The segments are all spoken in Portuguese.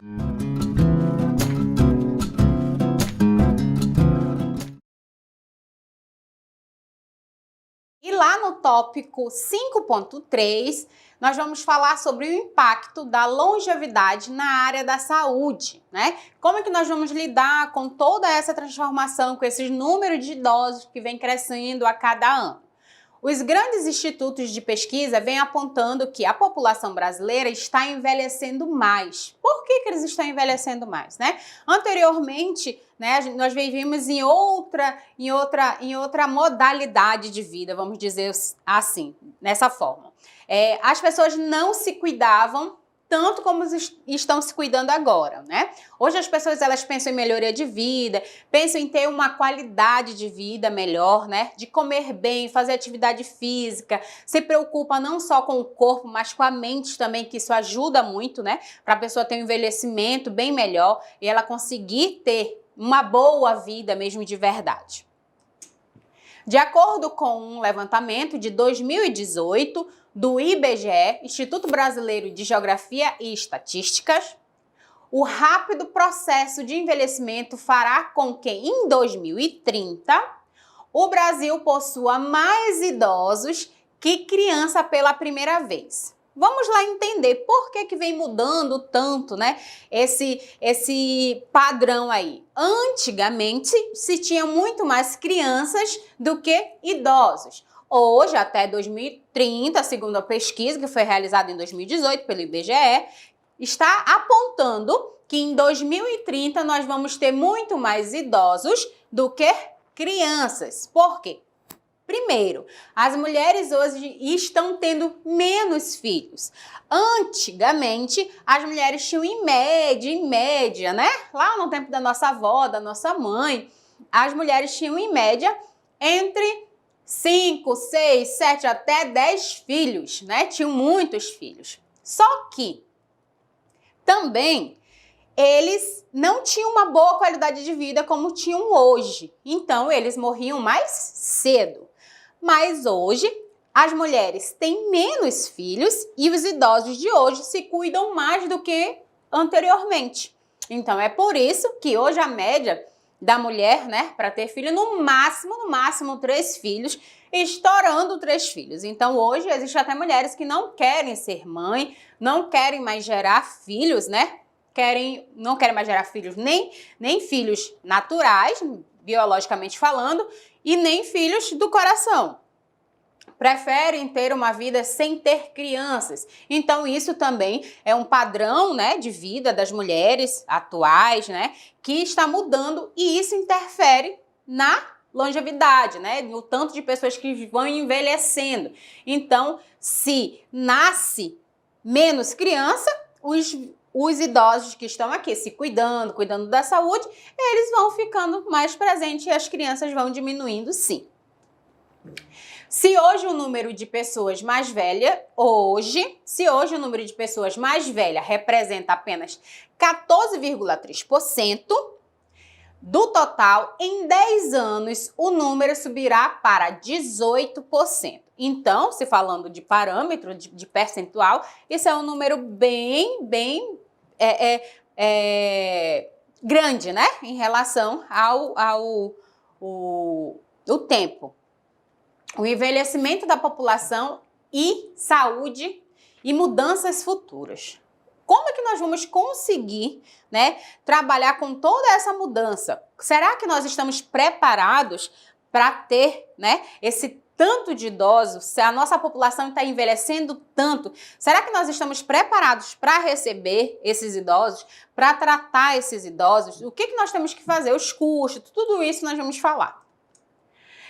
E lá no tópico 5.3, nós vamos falar sobre o impacto da longevidade na área da saúde, né? Como é que nós vamos lidar com toda essa transformação, com esses números de idosos que vem crescendo a cada ano? Os grandes institutos de pesquisa vêm apontando que a população brasileira está envelhecendo mais. Por que eles estão envelhecendo mais, né? Anteriormente, né, nós vivíamos em outra modalidade de vida, vamos dizer assim, nessa forma. As pessoas não se cuidavam tanto como estão se cuidando agora, né? Hoje as pessoas elas pensam em melhoria de vida, pensam em ter uma qualidade de vida melhor, né? De comer bem, fazer atividade física, se preocupa não só com o corpo, mas com a mente também, que isso ajuda muito, né? Para a pessoa ter um envelhecimento bem melhor e ela conseguir ter uma boa vida mesmo de verdade. De acordo com um levantamento de 2018 do IBGE, Instituto Brasileiro de Geografia e Estatísticas, o rápido processo de envelhecimento fará com que, em 2030, o Brasil possua mais idosos que criança pela primeira vez. Vamos lá entender por que vem mudando tanto, né, esse padrão aí. Antigamente, se tinha muito mais crianças do que idosos. Hoje, até 2030, segundo a pesquisa que foi realizada em 2018 pelo IBGE, está apontando que em 2030 nós vamos ter muito mais idosos do que crianças. Por quê? Primeiro, as mulheres hoje estão tendo menos filhos. Antigamente, as mulheres tinham em média, né? Lá no tempo da nossa avó, da nossa mãe, as mulheres tinham em média entre 5, 6, 7 até 10 filhos, né? Tinham muitos filhos. Só que também eles não tinham uma boa qualidade de vida como tinham hoje. Então, eles morriam mais cedo. Mas hoje, as mulheres têm menos filhos e os idosos de hoje se cuidam mais do que anteriormente. Então, é por isso que hoje a média da mulher, né, para ter filho, no máximo 3 filhos, estourando 3 filhos. Então, hoje, existem até mulheres que não querem ser mãe, não querem mais gerar filhos, né? Não querem mais gerar filhos, nem filhos naturais, biologicamente falando, e nem filhos do coração. Preferem ter uma vida sem ter crianças. Então, isso também é um padrão, né, de vida das mulheres atuais, né, que está mudando e isso interfere na longevidade, né, no tanto de pessoas que vão envelhecendo. Então, se nasce menos criança, os idosos que estão aqui se cuidando da saúde, eles vão ficando mais presentes e as crianças vão diminuindo, sim. Se hoje o número de pessoas mais velhas, representa apenas 14,3% do total, em 10 anos o número subirá para 18%. Então, se falando de parâmetro, de percentual, isso é um número bem grande, né? Em relação ao tempo. O envelhecimento da população e saúde e mudanças futuras. Como é que nós vamos conseguir, né, trabalhar com toda essa mudança? Será que nós estamos preparados para ter, né, esse tanto de idosos? Se a nossa população está envelhecendo tanto, será que nós estamos preparados para receber esses idosos, para tratar esses idosos? O que nós temos que fazer? Os custos, tudo isso nós vamos falar.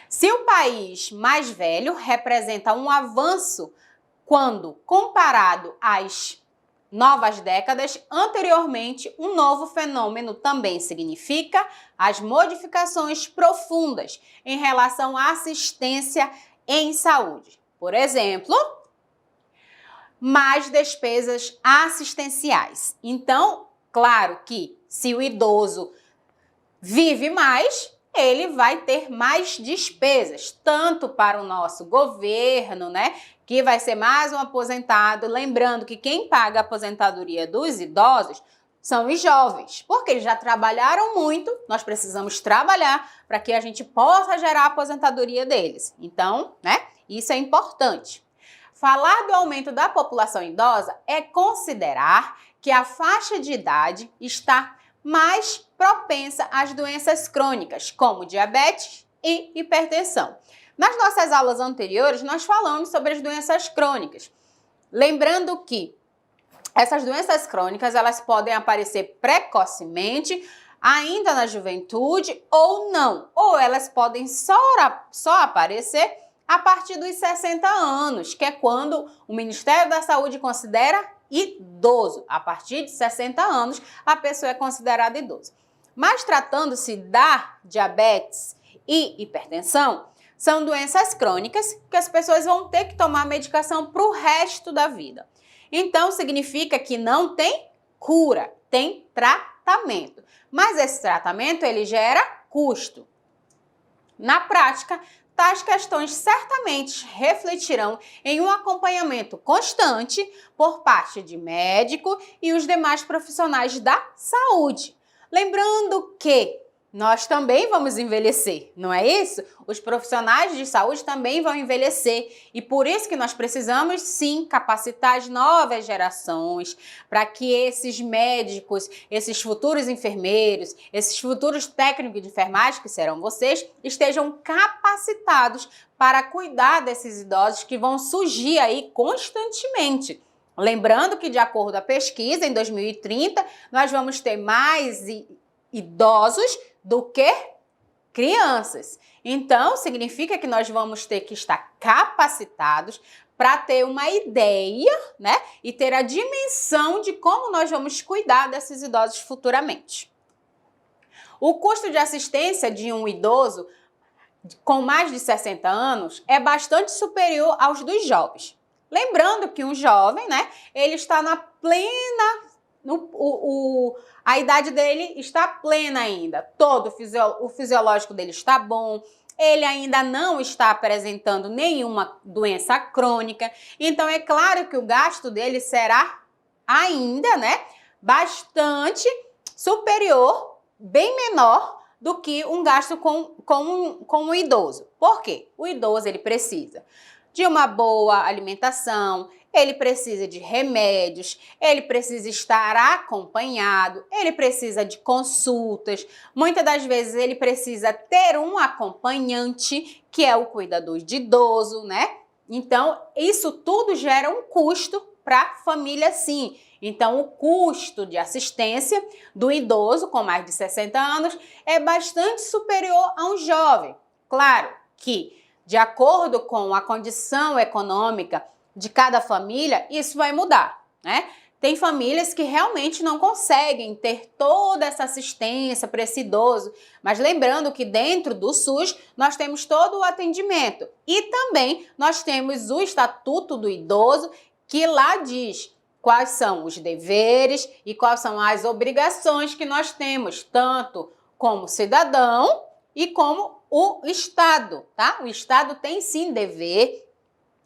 Se o país mais velho representa um avanço quando comparado às novas décadas, anteriormente, um novo fenômeno também significa as modificações profundas em relação à assistência em saúde. Por exemplo, mais despesas assistenciais. Então, claro que se o idoso vive mais, ele vai ter mais despesas, tanto para o nosso governo, né, que vai ser mais um aposentado. Lembrando que quem paga a aposentadoria dos idosos são os jovens, porque eles já trabalharam muito, nós precisamos trabalhar para que a gente possa gerar a aposentadoria deles. Então, né, isso é importante. Falar do aumento da população idosa é considerar que a faixa de idade está mais propensa às doenças crônicas, como diabetes e hipertensão. Nas nossas aulas anteriores, nós falamos sobre as doenças crônicas. Lembrando que essas doenças crônicas, elas podem aparecer precocemente, ainda na juventude ou não. Ou elas podem só aparecer a partir dos 60 anos, que é quando o Ministério da Saúde considera idoso. A partir de 60 anos, a pessoa é considerada idosa. Mas tratando-se da diabetes e hipertensão, são doenças crônicas que as pessoas vão ter que tomar medicação para o resto da vida. Então, significa que não tem cura, tem tratamento. Mas esse tratamento, ele gera custo. Na prática, tais questões certamente refletirão em um acompanhamento constante por parte de médico e os demais profissionais da saúde. Lembrando que nós também vamos envelhecer, não é isso? Os profissionais de saúde também vão envelhecer e por isso que nós precisamos sim capacitar as novas gerações para que esses médicos, esses futuros enfermeiros, esses futuros técnicos de enfermagem, que serão vocês, estejam capacitados para cuidar desses idosos que vão surgir aí constantemente. Lembrando que, de acordo com a pesquisa, em 2030, nós vamos ter mais idosos do que crianças. Então, significa que nós vamos ter que estar capacitados para ter uma ideia, né? E ter a dimensão de como nós vamos cuidar desses idosos futuramente. O custo de assistência de um idoso com mais de 60 anos é bastante superior aos dos jovens. Lembrando que um jovem, né? Ele está na plena... a idade dele está plena ainda, todo o fisiológico dele está bom, ele ainda não está apresentando nenhuma doença crônica, então é claro que o gasto dele será ainda, né, bastante superior, bem menor do que um gasto com um idoso. Por quê? O idoso ele precisa de uma boa alimentação, ele precisa de remédios, ele precisa estar acompanhado, ele precisa de consultas, muitas das vezes ele precisa ter um acompanhante, que é o cuidador de idoso, né? Então, isso tudo gera um custo para a família, sim. Então, o custo de assistência do idoso com mais de 60 anos é bastante superior a um jovem. Claro que, de acordo com a condição econômica de cada família, isso vai mudar, né? Tem famílias que realmente não conseguem ter toda essa assistência para esse idoso, mas lembrando que dentro do SUS nós temos todo o atendimento e também nós temos o Estatuto do Idoso, que lá diz quais são os deveres e quais são as obrigações que nós temos, tanto como cidadão e como o Estado, tá? O Estado tem sim dever,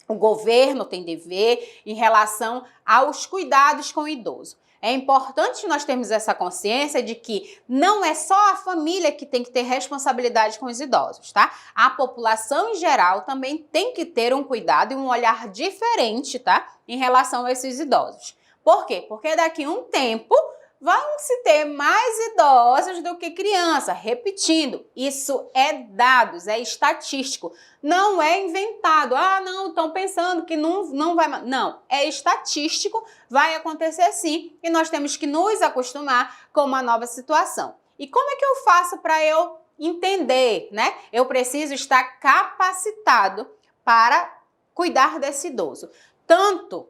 o governo tem dever em relação aos cuidados com o idoso. É importante nós termos essa consciência de que não é só a família que tem que ter responsabilidade com os idosos, tá? A população em geral também tem que ter um cuidado e um olhar diferente, tá? Em relação a esses idosos. Por quê? Porque daqui a um tempo vão se ter mais idosos do que crianças. Repetindo, isso é dados, é estatístico. Não é inventado. Ah, não, estão pensando que não vai... Não, é estatístico, vai acontecer sim. E nós temos que nos acostumar com uma nova situação. E como é que eu faço para eu entender, né? Eu preciso estar capacitado para cuidar desse idoso. Tanto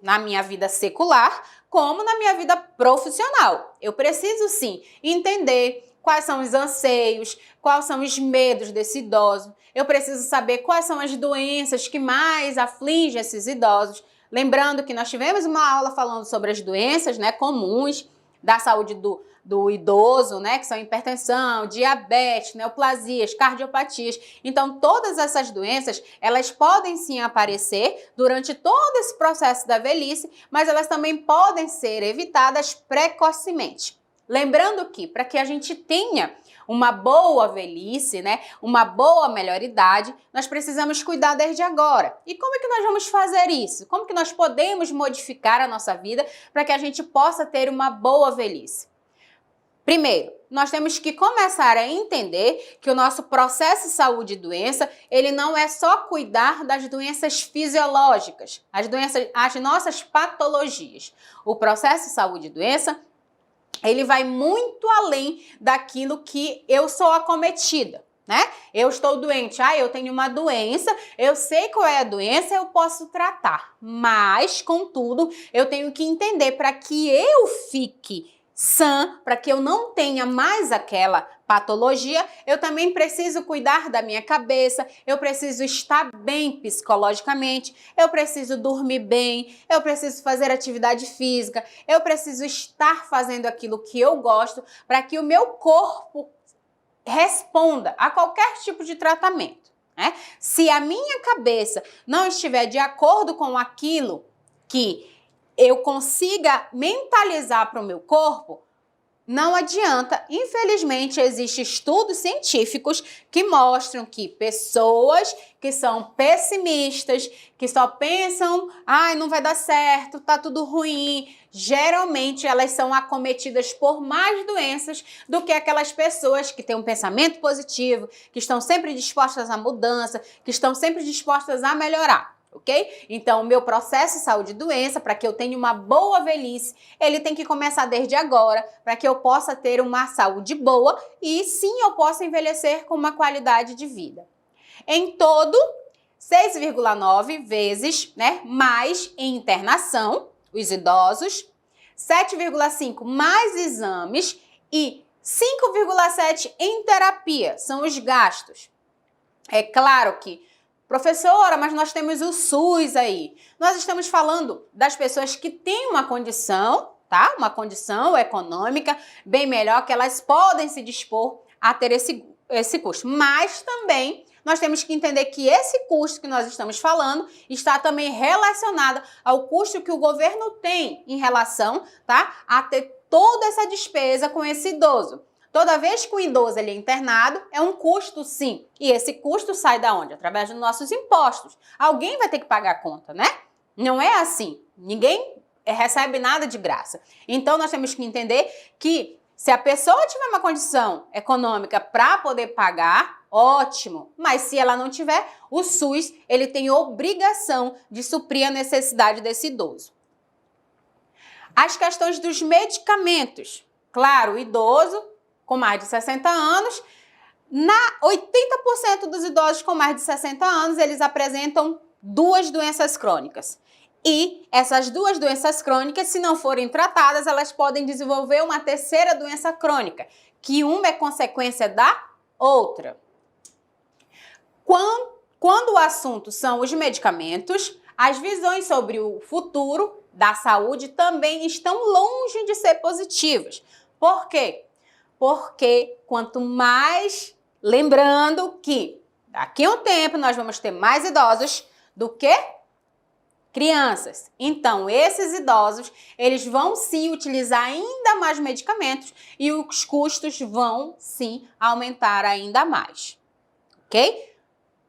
na minha vida secular, como na minha vida profissional. Eu preciso sim entender quais são os anseios, quais são os medos desse idoso. Eu preciso saber quais são as doenças que mais afligem esses idosos. Lembrando que nós tivemos uma aula falando sobre as doenças, né, comuns, da saúde do idoso, né, que são hipertensão, diabetes, neoplasias, cardiopatias. Então, todas essas doenças, elas podem sim aparecer durante todo esse processo da velhice, mas elas também podem ser evitadas precocemente. Lembrando que, para que a gente tenha uma boa velhice, né, uma boa melhoridade, nós precisamos cuidar desde agora. E como é que nós vamos fazer isso? Como que nós podemos modificar a nossa vida para que a gente possa ter uma boa velhice? Primeiro, nós temos que começar a entender que o nosso processo de saúde e doença, ele não é só cuidar das doenças fisiológicas, as nossas patologias. O processo de saúde e doença, ele vai muito além daquilo que eu sou acometida, né? Eu estou doente, eu tenho uma doença, eu sei qual é a doença, eu posso tratar. Mas, contudo, eu tenho que entender para que eu fique sã, para que eu não tenha mais aquela patologia, eu também preciso cuidar da minha cabeça, eu preciso estar bem psicologicamente, eu preciso dormir bem, eu preciso fazer atividade física, eu preciso estar fazendo aquilo que eu gosto para que o meu corpo responda a qualquer tipo de tratamento, né? Se a minha cabeça não estiver de acordo com aquilo que eu consiga mentalizar para o meu corpo, não adianta. Infelizmente, existem estudos científicos que mostram que pessoas que são pessimistas, que só pensam, não vai dar certo, tá tudo ruim, geralmente elas são acometidas por mais doenças do que aquelas pessoas que têm um pensamento positivo, que estão sempre dispostas à mudança, que estão sempre dispostas a melhorar. Ok? Então, o meu processo de saúde e doença, para que eu tenha uma boa velhice, ele tem que começar desde agora, para que eu possa ter uma saúde boa e sim eu possa envelhecer com uma qualidade de vida. Em todo, 6,9 vezes, né, mais em internação, os idosos, 7,5 mais exames e 5,7 em terapia, são os gastos. É claro que professora, mas nós temos o SUS aí. Nós estamos falando das pessoas que têm uma condição, tá? Uma condição econômica bem melhor, que elas podem se dispor a ter esse custo. Mas também nós temos que entender que esse custo que nós estamos falando está também relacionado ao custo que o governo tem em relação, tá, a ter toda essa despesa com esse idoso. Toda vez que o idoso ele é internado, é um custo sim. E esse custo sai da onde? Através dos nossos impostos. Alguém vai ter que pagar a conta, né? Não é assim. Ninguém recebe nada de graça. Então, nós temos que entender que se a pessoa tiver uma condição econômica para poder pagar, ótimo. Mas se ela não tiver, o SUS ele tem obrigação de suprir a necessidade desse idoso. As questões dos medicamentos. Claro, o idoso com mais de 60 anos, 80% dos idosos com mais de 60 anos, eles apresentam duas doenças crônicas. E essas duas doenças crônicas, se não forem tratadas, elas podem desenvolver uma terceira doença crônica, que uma é consequência da outra. Quando o assunto são os medicamentos, as visões sobre o futuro da saúde também estão longe de ser positivas. Por quê? Porque quanto mais, lembrando que daqui a um tempo nós vamos ter mais idosos do que crianças. Então, esses idosos, eles vão sim utilizar ainda mais medicamentos e os custos vão sim aumentar ainda mais, ok?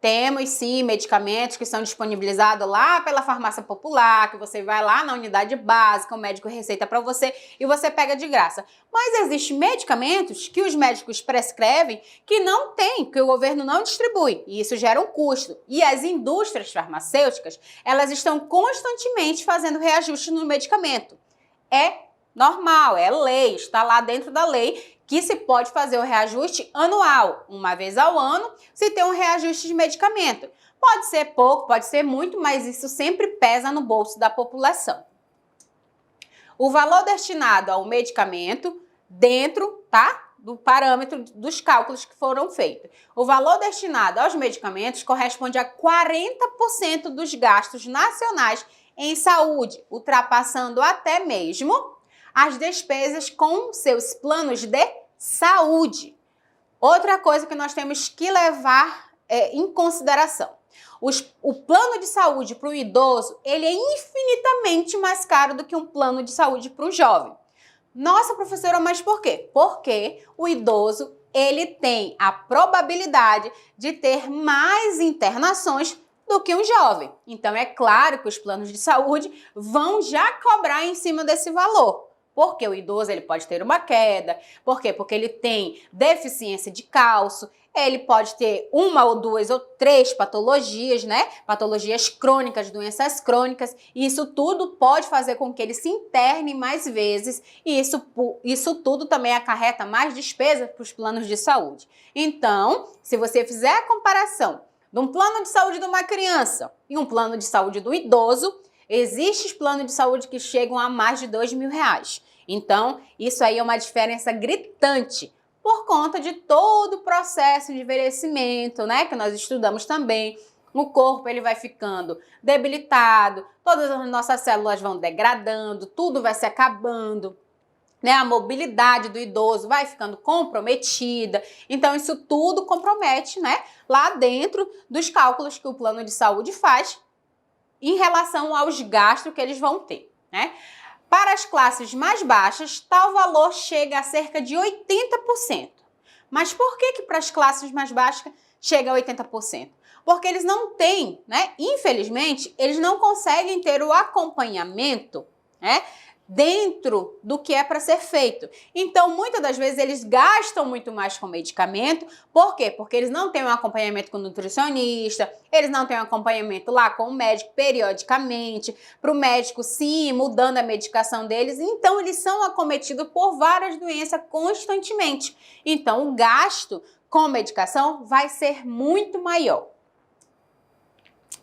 Temos sim medicamentos que são disponibilizados lá pela farmácia popular, que você vai lá na unidade básica, o médico receita para você e você pega de graça. Mas existem medicamentos que os médicos prescrevem que não tem, que o governo não distribui, e isso gera um custo. E as indústrias farmacêuticas, elas estão constantemente fazendo reajuste no medicamento. É normal, é lei, está lá dentro da lei que se pode fazer o reajuste anual, uma vez ao ano, se tem um reajuste de medicamento. Pode ser pouco, pode ser muito, mas isso sempre pesa no bolso da população. O valor destinado ao medicamento dentro, tá, do parâmetro dos cálculos que foram feitos. O valor destinado aos medicamentos corresponde a 40% dos gastos nacionais em saúde, ultrapassando até mesmo as despesas com seus planos de saúde. Outra coisa que nós temos que levar em consideração. O plano de saúde para o idoso, ele é infinitamente mais caro do que um plano de saúde para o jovem. Nossa, professora, mas por quê? Porque o idoso, ele tem a probabilidade de ter mais internações do que um jovem. Então, é claro que os planos de saúde vão já cobrar em cima desse valor. Porque o idoso ele pode ter uma queda. Por quê? Porque ele tem deficiência de cálcio, ele pode ter uma ou duas ou três patologias, né? Patologias crônicas, doenças crônicas. E isso tudo pode fazer com que ele se interne mais vezes. E isso tudo também acarreta mais despesa para os planos de saúde. Então, se você fizer a comparação de um plano de saúde de uma criança e um plano de saúde do idoso, existem planos de saúde que chegam a mais de R$2.000. Então, isso aí é uma diferença gritante por conta de todo o processo de envelhecimento, né, que nós estudamos também. O corpo ele vai ficando debilitado, todas as nossas células vão degradando, tudo vai se acabando, né? A mobilidade do idoso vai ficando comprometida. Então, isso tudo compromete, né, lá dentro dos cálculos que o plano de saúde faz em relação aos gastos que eles vão ter, né? Para as classes mais baixas, tal valor chega a cerca de 80%. Mas por que para as classes mais baixas chega a 80%? Porque eles não têm, né? Infelizmente, eles não conseguem ter o acompanhamento, né, dentro do que é para ser feito. Então, muitas das vezes, eles gastam muito mais com medicamento. Por quê? Porque eles não têm um acompanhamento com o nutricionista, eles não têm um acompanhamento lá com o médico periodicamente, para o médico sim, mudando a medicação deles. Então, eles são acometidos por várias doenças constantemente. Então, o gasto com medicação vai ser muito maior.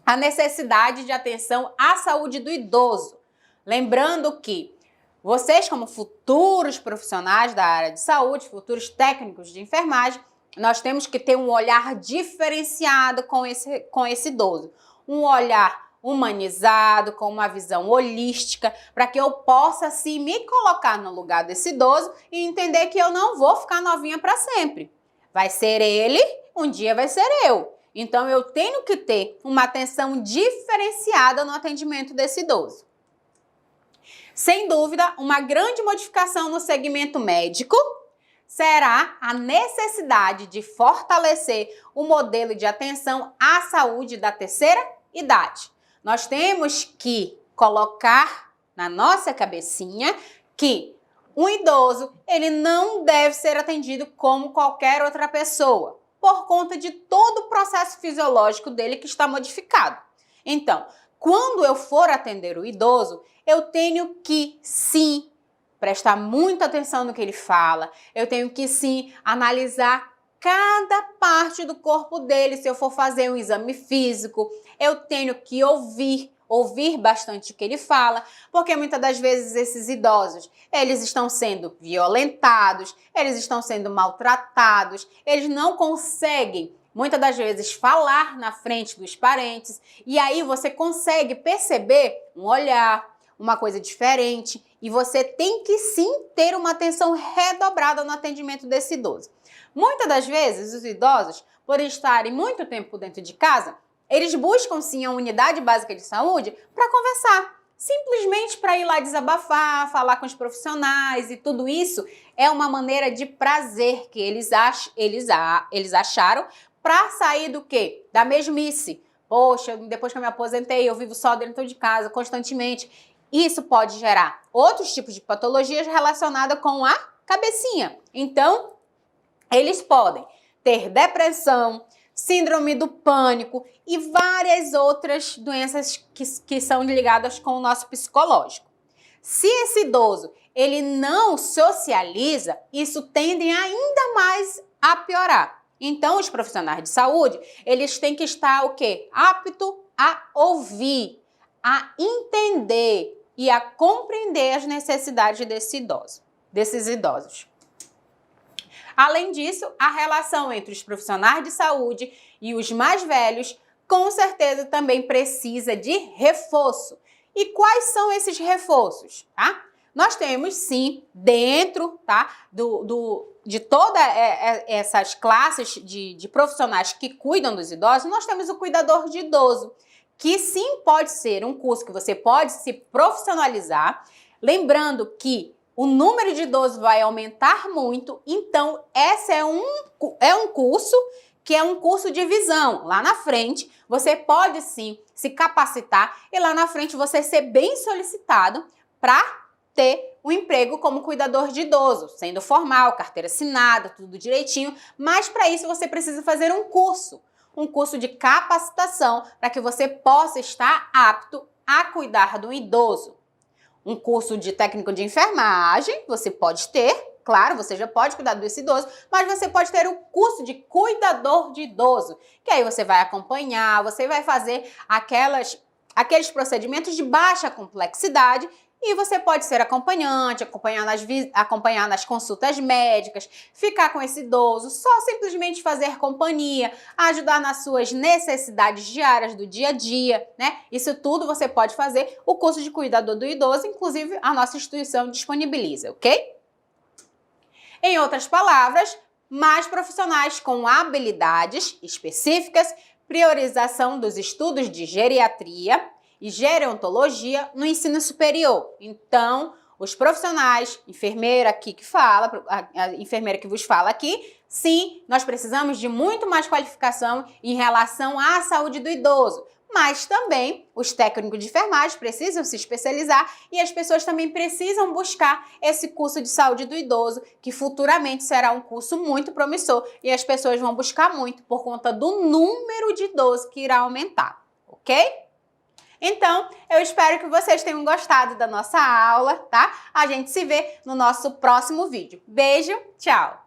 A necessidade de atenção à saúde do idoso. Lembrando que vocês, como futuros profissionais da área de saúde, futuros técnicos de enfermagem, nós temos que ter um olhar diferenciado com esse idoso. Um olhar humanizado, com uma visão holística, para que eu possa, assim, me colocar no lugar desse idoso e entender que eu não vou ficar novinha para sempre. Vai ser ele, um dia vai ser eu. Então, eu tenho que ter uma atenção diferenciada no atendimento desse idoso. Sem dúvida, uma grande modificação no segmento médico será a necessidade de fortalecer o modelo de atenção à saúde da terceira idade. Nós temos que colocar na nossa cabecinha que um idoso ele não deve ser atendido como qualquer outra pessoa, por conta de todo o processo fisiológico dele que está modificado. Então, quando eu for atender o idoso, eu tenho que, sim, prestar muita atenção no que ele fala, eu tenho que, sim, analisar cada parte do corpo dele. Se eu for fazer um exame físico, eu tenho que ouvir bastante o que ele fala, porque muitas das vezes esses idosos, eles estão sendo violentados, eles estão sendo maltratados, eles não conseguem muitas das vezes falar na frente dos parentes, e aí você consegue perceber um olhar, uma coisa diferente, e você tem que sim ter uma atenção redobrada no atendimento desse idoso. Muitas das vezes os idosos, por estarem muito tempo dentro de casa, eles buscam sim a unidade básica de saúde para conversar, simplesmente para ir lá desabafar, falar com os profissionais, e tudo isso é uma maneira de prazer que eles acharam para sair do quê? Da mesmice. Poxa, depois que eu me aposentei, eu vivo só dentro de casa, constantemente. Isso pode gerar outros tipos de patologias relacionadas com a cabecinha. Então, eles podem ter depressão, síndrome do pânico e várias outras doenças que são ligadas com o nosso psicológico. Se esse idoso ele não socializa, isso tende ainda mais a piorar. Então, os profissionais de saúde, eles têm que estar o quê? Apto a ouvir, a entender e a compreender as necessidades desses idosos. Além disso, a relação entre os profissionais de saúde e os mais velhos, com certeza também precisa de reforço. E quais são esses reforços? Tá? Nós temos, sim, dentro, tá, de todas essas classes de profissionais que cuidam dos idosos, nós temos o cuidador de idoso, que sim pode ser um curso que você pode se profissionalizar, lembrando que o número de idosos vai aumentar muito, então esse é um curso que é um curso de visão. Lá na frente, você pode sim se capacitar e lá na frente você ser bem solicitado para ter um emprego como cuidador de idoso, sendo formal, carteira assinada, tudo direitinho, mas para isso você precisa fazer um curso de capacitação para que você possa estar apto a cuidar do idoso. Um curso de técnico de enfermagem, você pode ter, claro, você já pode cuidar desse idoso, mas você pode ter o curso de cuidador de idoso, que aí você vai acompanhar, você vai fazer aqueles procedimentos de baixa complexidade e você pode ser acompanhante, acompanhar nas consultas médicas, ficar com esse idoso, só simplesmente fazer companhia, ajudar nas suas necessidades diárias do dia a dia, né? Isso tudo você pode fazer. O curso de cuidador do idoso, inclusive, a nossa instituição disponibiliza, ok? Em outras palavras, mais profissionais com habilidades específicas, priorização dos estudos de geriatria e gerontologia no ensino superior. Então, os profissionais, enfermeira aqui que fala, a enfermeira que vos fala aqui, sim, nós precisamos de muito mais qualificação em relação à saúde do idoso. Mas também os técnicos de enfermagem precisam se especializar e as pessoas também precisam buscar esse curso de saúde do idoso, que futuramente será um curso muito promissor e as pessoas vão buscar muito por conta do número de idosos que irá aumentar, ok? Então, eu espero que vocês tenham gostado da nossa aula, tá? A gente se vê no nosso próximo vídeo. Beijo, tchau!